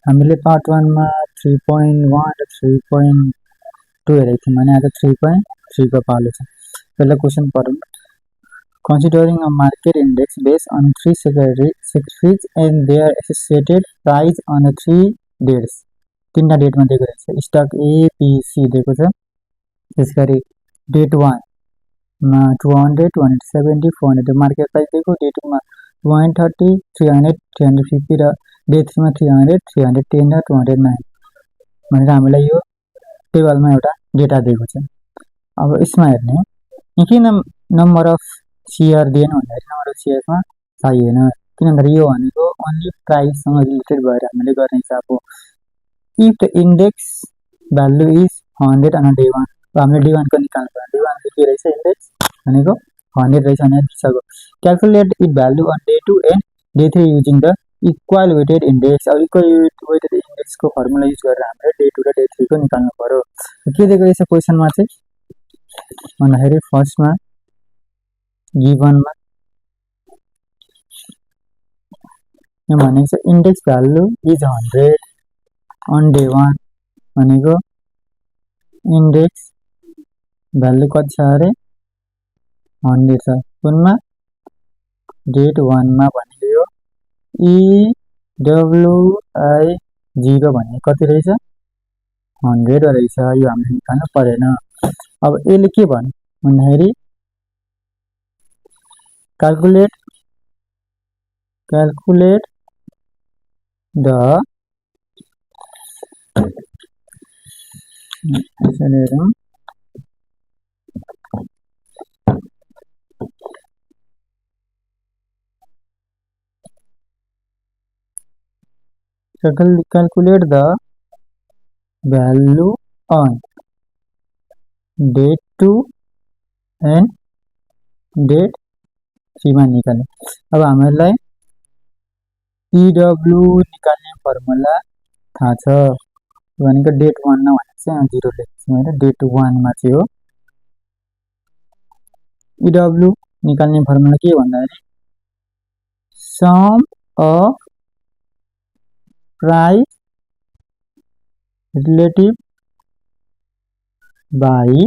हामीले पार्ट 1 मा 3.1 र 3.2 हेरेको थियौँ भने आज 3.3 को पालो छ। पहिला क्वेशन पढौँ। Considering a market index based on three securities and their associated price on the 3 dates. तीनटा डेटमा दिएको रहेछ। स्टक ए बी सी दिएको छ। त्यसगरी डेट 1 मा 200, 270, 400 मार्केट प्राइस दिएको। डेट 2 मा 230, 300, 350 र डेट 3 मा 300, 310 र 209 भनेर हामीलाई यो टेबलमा एउटा डेटा दिएको छ। अब यसमा हेर्ने किन नम्बर अफ शेयर दिएन भन्दाखेरि नम्बर अफ शेयरमा चाहिएन, किनभने यो भनेको ओन्ली प्राइससँग रिलेटेड भएर हामीले गर्ने हिसाब हो। If the index value is 100 on day 1, हामीले डे 1 को निकाल्नु पर्यो। डे 1 के रहेछ इन्डेक्स भनेको 100 रहेछ भने बिर्सको। Calculate it value on day 2 and day 3 using the equal weighted index. अब इक्वल वेटेड इन्डेक्सको फर्मुला युज गरेर हामीले डे 2 र डे 3 को निकाल्नु पर्यो। के दिएको रहेछ क्वेशनमा चाहिँ भन्दाखेरि फर्स्टमा गिभनमा यो भनेको छ index value is 100 on day 1 भनेको इन्डेक्स भ्यालु कति छ अरे 100 छ। कुनमा डेट 1 मा भनेको यो EWI 0 भनेको कति रहेछ 100 रहेछ। यो हामीले निकाल्नु परेन। अब यसले के भन्यो भन्दाखेरि calculate the calculate the value on date 2 and date 3 मा निकाल्ने। अब हामीलाई EW निकाल्ने फर्मुला थाहा छ भनेको डेट 1 मा भनेको चाहिँ 0 लेख्छु हैन। डेट 1 मा चाहिँ हो EW निकाल्ने फर्मुला के भन्दाखेरि sum of price relative by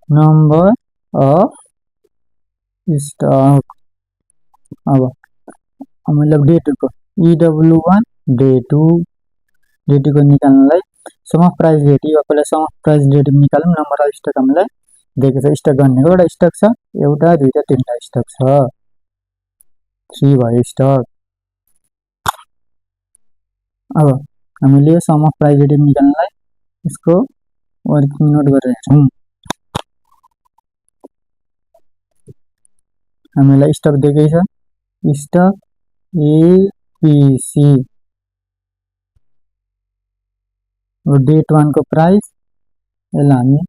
number of stock. अब मतलब डे 2 को EW1 डे 2 को निकाल्नलाई सम अफ प्राइस रेट यो पहिला सम अफ प्राइस रेट निकालौं। नम्बर अफ स्टक हामीलाई दिएको छ। स्टक गन्नेको एउटा स्टक छ, एउटा दुईटा तीनटा स्टक छ, 3 भयो स्टक। अब हामीले सम अफ प्राइस रेट निकाल्नलाई यसको वर्किङ नोट गरेर हेरौं। हामीलाई स्टक दिएकै छ स्टक ABC डेट 1 को प्राइस यसलाई हामी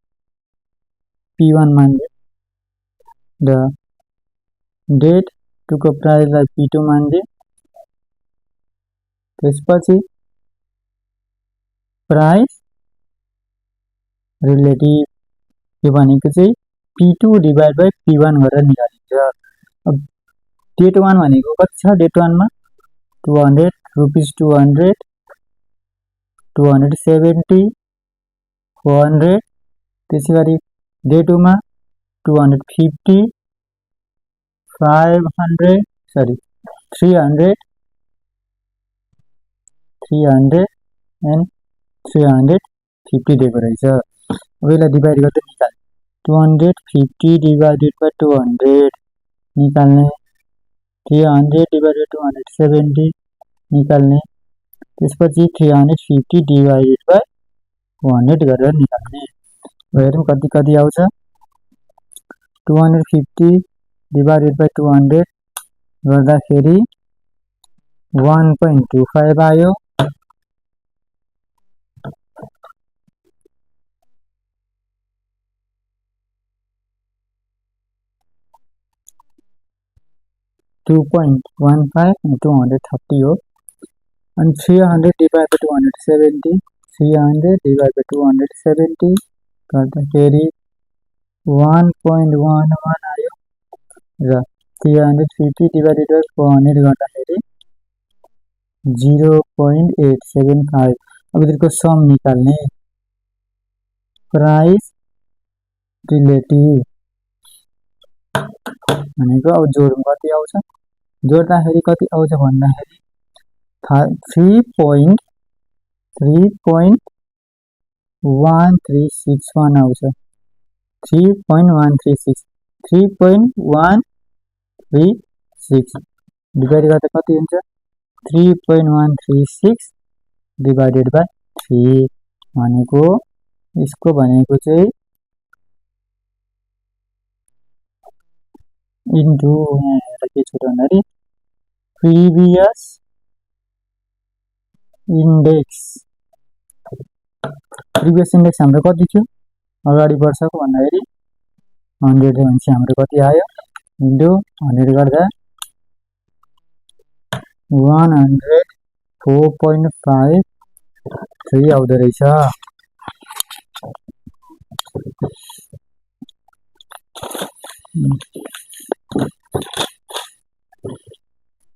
P1 मान्दियो र डेट 2 को प्राइसलाई P2 मान्दियो। त्यसपछि प्राइस रिलेटिभ यो भनेको चाहिँ P2 डिभाइड बाइ P1 गरेर निकालिन्छ। अब डेट 1 भनेको कति छ डेट 1 मा 200 रुपीस 200 270 400 त्यसैगरी डेट 2 मा 250 500 सरी 300 एन्ड 350 दिएको रहेछ। अब यसलाई डिभाइड गर्दै निकाल्ने 250 डिभाइडेड बाइ 200 निकाल्ने 300 डिभाइडेड 270 निकाल्ने त्यसपछि 350 डिभाइडेड बाइ 100 गरेर निकाल्ने। हेरौँ कति कति आउँछ। 250 डिभाइडेड बाइ 200 गर्दाखेरि 1.25 आयो। $2.15 230 हो। And 300 divided by 270 300 divided by 270 गर्दाखेरि 1.11 आयो र 350 डिवाइडेड बाई 400 गर्दाखेरि 0.875। अब यसको सम निकाल्ने, प्राइस रिलेटिभ भनेको अब जोड कति आउँछ, जोड्दाखेरि कति आउँछ भन्दाखेरि 3.1361 आउँछ। 3.136 डिभाइड गर्दा कति हुन्छ 3.136 डिभाइडेड बाई 3 भनेको यसको भनेको चाहिँ इन्टु यहाँ हेरेर के छ भन्दाखेरि प्रिभियस इन्डेक्स हाम्रो कति थियो अगाडि वर्षको भन्दाखेरि 100 भनेपछि हाम्रो कति आयो इन्टु 100 गर्दा 104.53 आउँदो रहेछ।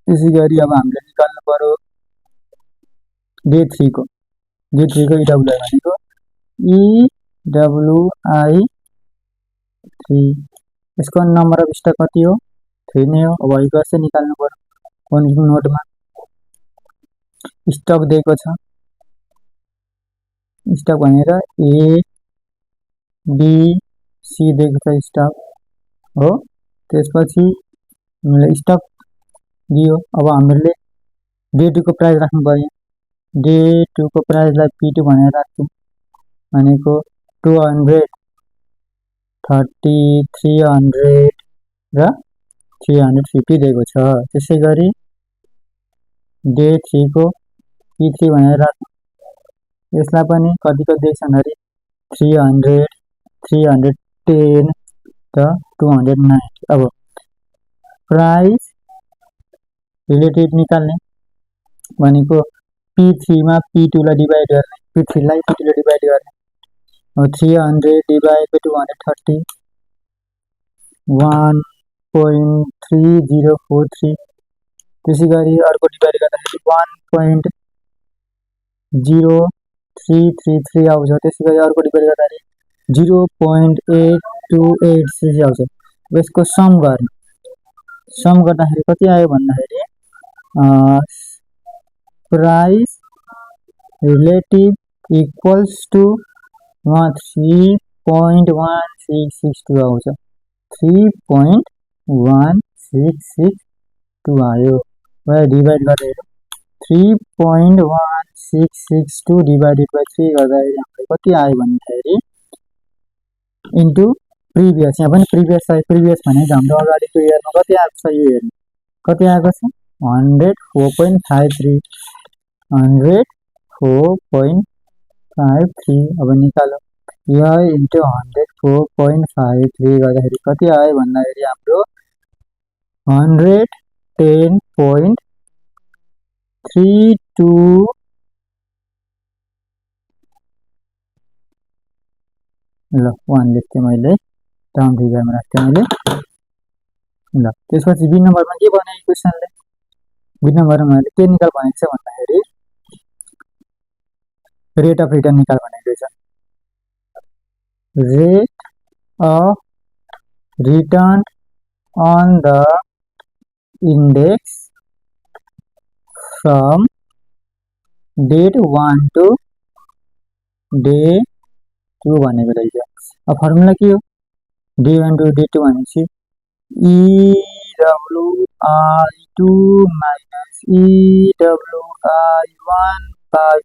त्यसै गरी अब हामीले निकाल्नु पर्यो डे 3 को EWI भनेको EWI 3 यसको नम्बर अफ स्टक कति हो 3 नै हो। अब यो कसरी निकाल्नु पर्यो कन्ज्युम नोटमा स्टक दिएको छ, स्टक भनेर ए बी सी दिएको छ स्टक हो। त्यसपछि हामीले स्टक दियो, अब हामीले डे 2 को प्राइस राख्नु पर्यो। डे 2 को प्राइसलाई P2 भनेर राख्छौँ भनेको 200 30 300 र 350 दिएको छ। त्यसै गरी डे 3 को P3 भनेर राख्छौँ, यसलाई पनि कतिको दिएको छ भन्दाखेरि 300 310 र 290। अब प्राइस रिलेटिभ निकाल्ने भनेको P3 मा P2 लाई डिवाइड गर्ने, P3 लाई P2 ले डिवाइड गर्ने। अब 300 डिवाइड बाइ 230 1.3043। त्यसै गरी अर्को डिवाइड गर्दाखेरि 1.0333 आउँछ। त्यसै गरी अर्को डिवाइड गर्दाखेरि 0.8286 आउँछ। यसको सम गर्ने, सम गर्दाखेरि कति आयो भन्दाखेरि प्राइस रिलेटिभ इक्वल्स टु 3.1662 आउँछ। 3.1662 आयो। डिवाइड गरेर 3.1662 डिवाइडेड बाई 3 गर्दाखेरि हाम्रो कति आयो भन्दाखेरि इन्टु प्रिभियस, यहाँ पनि प्रिभियस भनेको हाम्रो अगाडिको इयरमा कति आएको छ यो हेर्नु कति आएको छ 104.53 104.53। अब निकालो यो इन्टु 104.53 गर्दाखेरि कति आयो भन्दाखेरि हाम्रो 110.32 ल 1 लेख्थेँ मैले, टर्म फिगरमा राख्थेँ मैले। ल त्यसपछि बी नम्बरमा के भनेको क्वेसनले, बी नम्बरमा मैले के निकाल भनेको छ भन्दाखेरि रेट अफ रिटर्न निकाल भनेको छ। Rate of return on the index from date 1 to day 2 भनेको रहेछ। अब फर्मुला के हो डे 1 to day 2 भनेपछि EWI2 minus EWI1 by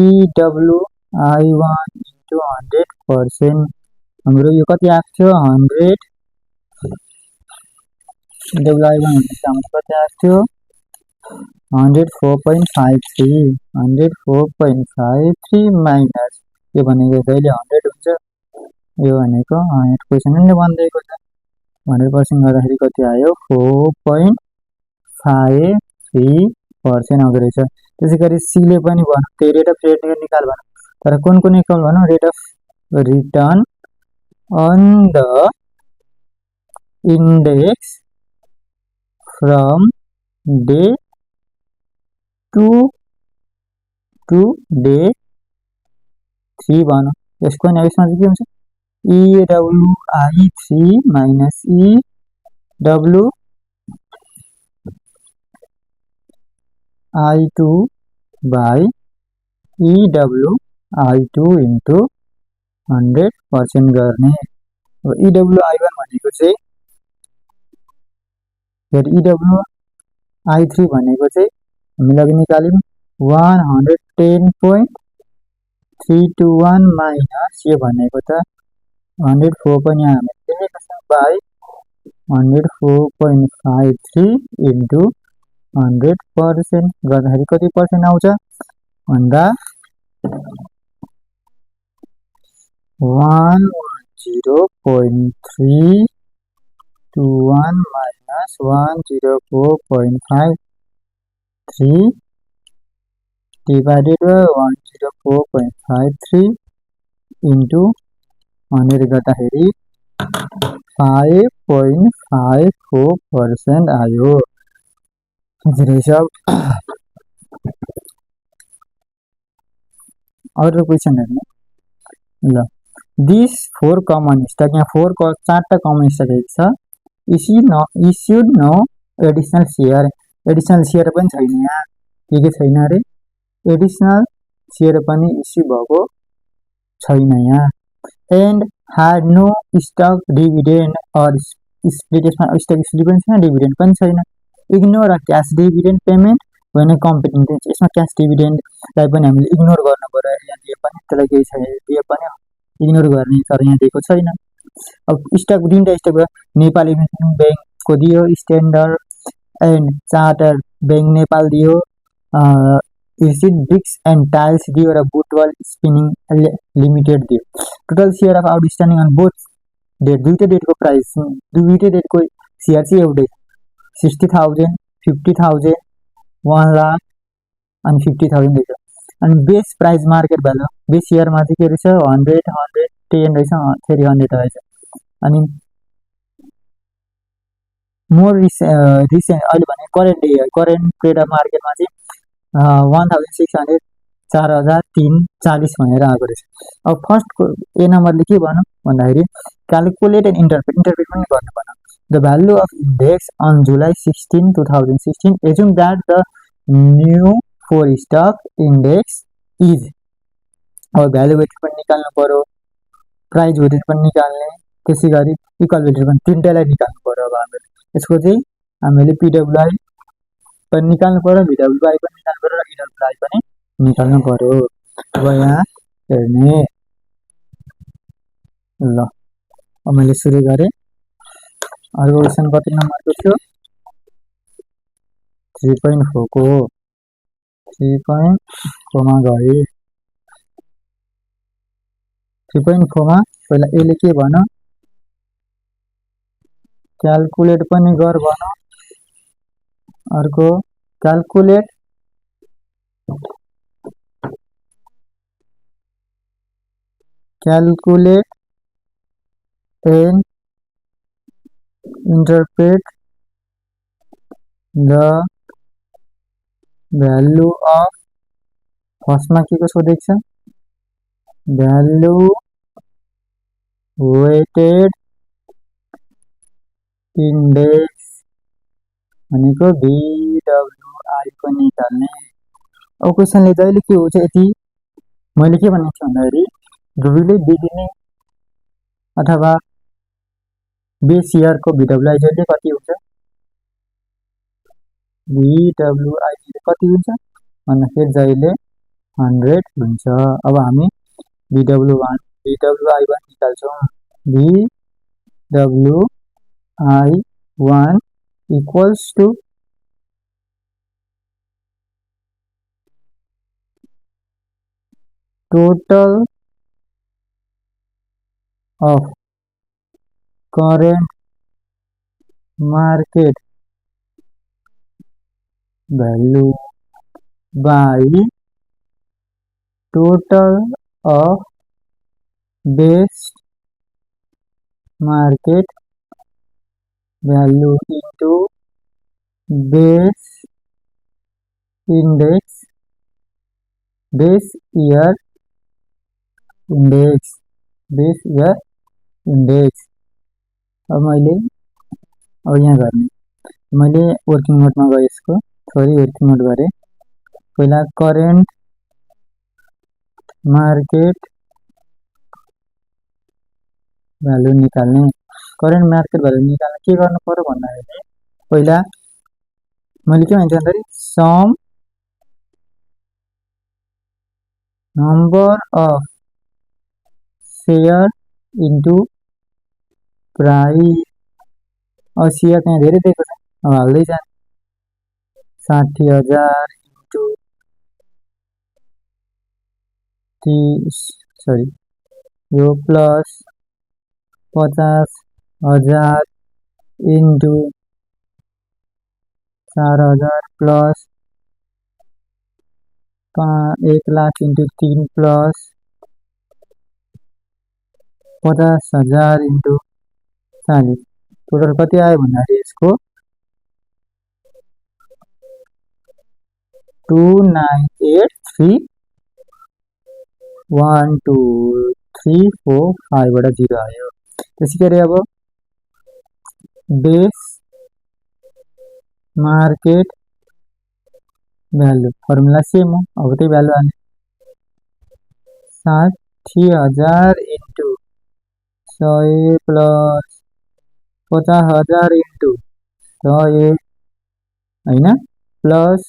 EWI1 into 100%। हाम्रो यो कति आएको थियो 100 EWI1 हाम्रो कति आएको थियो 104.53 104.53 माइनस यो भनेको जहिले 100 हुन्छ, यो भनेको 100% नै भनिदिएको छ। 100% गर्दाखेरि कति आयो 4.53% आउँदो रहेछ। त्यसै गरी सीले पनि भनौँ त्यही रेट अफ रिटर्न निकाल भनौँ, तर कुन निकाल भनौँ rate of return on the index from day 2 to day 3 भनौँ। यसको नि यसमा चाहिँ के हुन्छ, EWI3 minus EWI2 by EWI2 into 100% गर्ने। अब EWI1 भनेको चाहिँ EWI3 भनेको चाहिँ हामीले अघि निकाल्यौँ 110.321 माइनस यो भनेको त 104 पनि हामीले लेखेको छौँ बाई 104.53 इन्टु 100% गर्दाखेरि कति पर्सेन्ट आउँछ भन्दा 110.321 माइनस 104.53 divided by 104.53 into 100 गर्दाखेरि 5.54% आयो। अरू क्वेसन हेर्नु ल। दिस 4 कमन स्टक, यहाँ 4टा कमन स्टक छ। Issued no additional share, additional share पनि छैन यहाँ, के छैन अरे एडिसनल सेयर पनि इस्यु भएको छैन यहाँ। And had no stock dividend or split, यसमा स्टक स्प्लिट पनि छैन, डिभिडेन्ड पनि छैन। Ignore a cash dividend payment when computing, यसमा क्यास डिभिडेन्डलाई पनि हामीले इग्नोर गर्नु पर्यो। यहाँ दिए पनि त्यसलाई केही छैन, दिए पनि इग्नोर गर्ने, तर यहाँ दिएको छैन। अब स्टक 3टा स्टक भयो, नेपाली ब्याङ्कको दियो, standard and chartered bank Nepal दियो, एसिड ब्रिक्स एन्ड टाइल्स दियो र बुटवल स्पिनिङ लिमिटेड दियो। Total share of outstanding on both date, दुईटै डेटको प्राइस, दुईटै डेटको सेयर चाहिँ एउटै 60,000, 50,000, 1 लाख अनि 50,000 रहेछ। अनि base price market value, base सेयरमा चाहिँ के रहेछ 100, 110 रहेछ, फेरि 100 रहेछ। अनि मोर रिसेन्ट अहिले भने करेन्ट ट्रेड अफ मार्केटमा चाहिँ 1600, 400340 भनेर आएको रहेछ। अब फर्स्टको ए नम्बरले के भन्नु भन्दाखेरि क्यालकुलेट एन्ड इन्टरप्रेट पनि गर्नु पर्छ। The value of index on July 16, 2016, assume that the new 4 stock index is, अब भ्यालु वेटेड पनि निकाल्नु पर्यो, प्राइस वेटेड पनि निकाल्ने, त्यसै गरी इक्वल वेटेड पनि, तिनटैलाई निकाल्नु पर्यो। अब हामीले यसको चाहिँ हामीले पिडब्ल्युआई पनि निकाल्नु पर्यो, भिडब्ल्युआई पनि निकाल्नु पर्यो र इडब्ल्युआई पनि निकाल्नु पर्यो। अब यहाँ हेर्ने ल, अब मैले सुरु गरेँ। अर्को क्वेसन कति नम्बरको थियो 3.4 को 3.4 मा गए। 3.4 मा पहिला एले के भन, क्यालकुलेट पनि गर भन। अर्को calculate and interpret the value of, फर्स्टमा के को सोधेको छ, भ्यालु वेटेड इन्डेक्स भनेको भिडब्ल्युआई को निकाल्ने। अब क्वेसनले जहिले के हुन्छ, यति मैले के भनेको छु भन्दाखेरि दुवैले बिगिनिङ अथवा बेस इयरको भिडब्ल्युआई जहिले कति हुन्छ, भिडब्ल्युआई कति हुन्छ भन्दाखेरि जहिले 100 हुन्छ। अब हामी भिडब्ल्युआई1 निकाल्छौँ। VWI one equals to total of current market value by total of base market value into base index, base year index, base year index. अब मैले अब यहाँ गर्ने, मैले वर्किङ नोटमा गएँ, यसको सरी वर्किङ नोट गरेँ। पहिला करेन्ट मार्केट भ्यालु निकाल्ने। करेन्ट मार्केट भ्यालु निकाल्ने के गर्नु पर्यो भन्दाखेरि पहिला मैले के भन्छ भन्दाखेरि sum number of share into price. अब सेयर त्यहाँ धेरै दिएको छ, अब हाल्दै जाने। 60,000 इन्टु 30, सरी यो plus 50,000 into 4,000 plus 1,00,000 into 3 plus 50,000 into 40। Total कति आयो भन्दाखेरि यसको 2983,12345 बाट 0 आयो। त्यसै गरी अब base market value formula same हो, अब त्यही भ्यालु हाल्ने। 60,000 इन्टु 100 प्लस 50,000 इन्टु 100 होइन, plus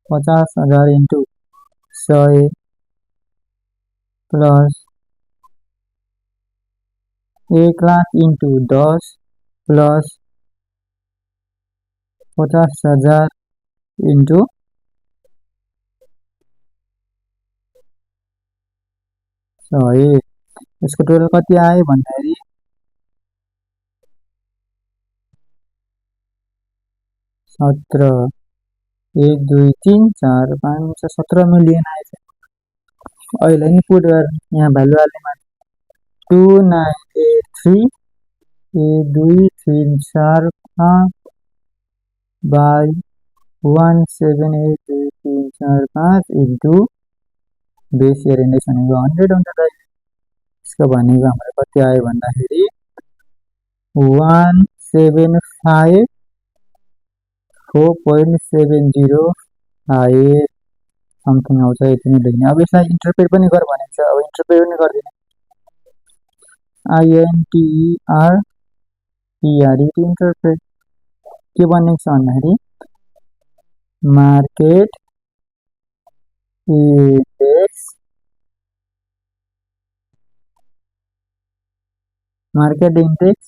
50,000 into 100 plus 1,00,000 into 10 plus 50,000 into 100। यसको टोटल कति आयो भन्दाखेरि 17, 1 2 3 4 5 6 17 मिलियन आएछ। अहिले नि पुट गर्ने, यहाँ भ्यालु हाल्ने। 2983 234 by 1782345 into base year index भनेको 100 हुन्छ। यसको भनेको हाम्रो कति आयो भन्दाखेरि 175.70 समथिङ आउँछ, यति नै लेख्ने। अब यसलाई इन्टरप्रेट पनि गर भनेको छ, अब इन्टरप्रेट पनि गरिदिने। INTERPRET इन्टरप्रेट के भनेको छ भन्दाखेरि मार्केट इंडेक्स, मार्केट इंडेक्स